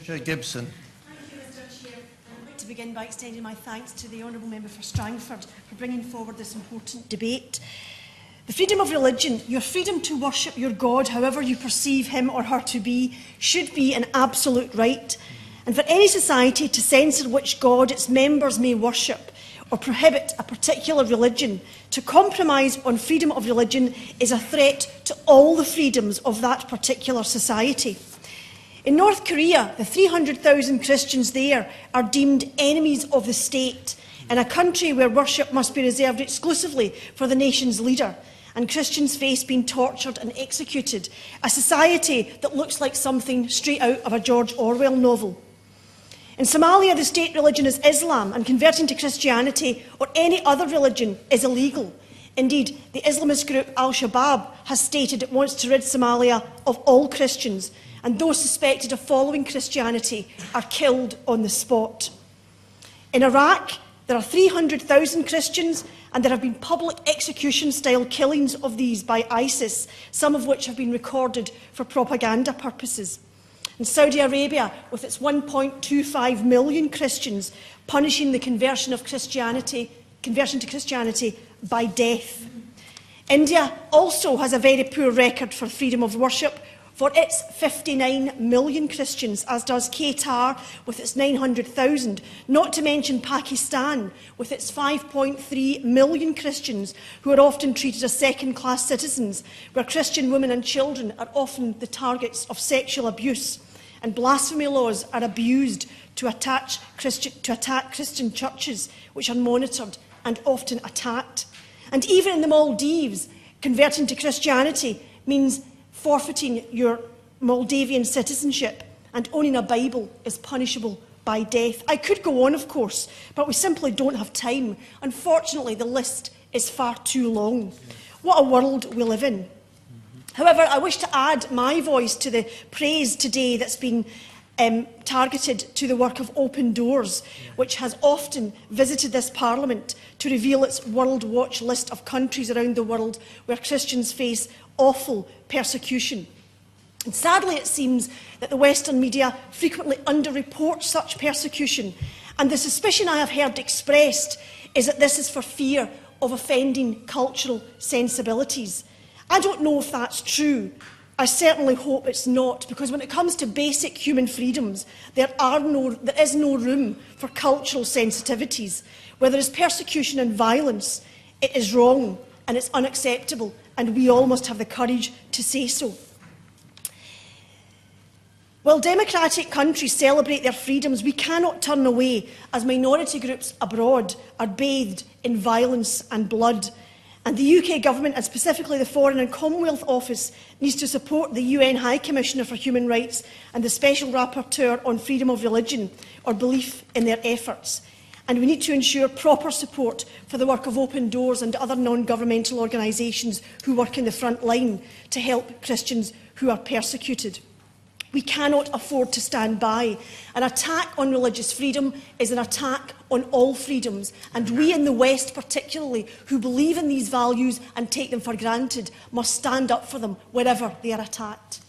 Patricia Gibson. Thank you, Mr. Chair. I'd like to begin by extending my thanks to the Honourable Member for Strangford for bringing forward this important debate. The freedom of religion, your freedom to worship your God however you perceive him or her to be, should be an absolute right. And for any society to censor which God its members may worship or prohibit a particular religion, to compromise on freedom of religion is a threat to all the freedoms of that particular society. In North Korea, the 300,000 Christians there are deemed enemies of the state, in a country where worship must be reserved exclusively for the nation's leader, and Christians face being tortured and executed, a society that looks like something straight out of a George Orwell novel. In Somalia, the state religion is Islam, and converting to Christianity or any other religion is illegal. Indeed, the Islamist group Al-Shabaab has stated it wants to rid Somalia of all Christians, and those suspected of following Christianity are killed on the spot. In Iraq, there are 300,000 Christians, and there have been public execution-style killings of these by ISIS, some of which have been recorded for propaganda purposes. In Saudi Arabia, with its 1.25 million Christians, punishing the conversion to Christianity by death. India also has a very poor record for freedom of worship for its 59 million Christians, as does Qatar with its 900,000, not to mention Pakistan with its 5.3 million Christians, who are often treated as second-class citizens, where Christian women and children are often the targets of sexual abuse, and blasphemy laws are abused to attack Christian churches, which are monitored and often attacked. And even in the Maldives, converting to Christianity means forfeiting your Moldavian citizenship, and owning a Bible is punishable by death. I could go on, of course, but we simply don't have time. Unfortunately, the list is far too long. What a world we live in. However, I wish to add my voice to the praise today that's been targeted to the work of Open Doors, which has often visited this Parliament to reveal its World Watch list of countries around the world where Christians face awful persecution. And sadly, it seems that the Western media frequently underreport such persecution, and the suspicion I have heard expressed is that this is for fear of offending cultural sensibilities. I don't know if that's true. I certainly hope it's not, because when it comes to basic human freedoms, there is no room for cultural sensitivities. Where there is persecution and violence, it is wrong and it's unacceptable, and we all must have the courage to say so. While democratic countries celebrate their freedoms, we cannot turn away as minority groups abroad are bathed in violence and blood. And the UK Government, and specifically the Foreign and Commonwealth Office, needs to support the UN High Commissioner for Human Rights and the Special Rapporteur on Freedom of Religion or Belief in their efforts. And we need to ensure proper support for the work of Open Doors and other non-governmental organisations who work in the front line to help Christians who are persecuted. We cannot afford to stand by. An attack on religious freedom is an attack on all freedoms, and we in the West particularly, who believe in these values and take them for granted, must stand up for them wherever they are attacked.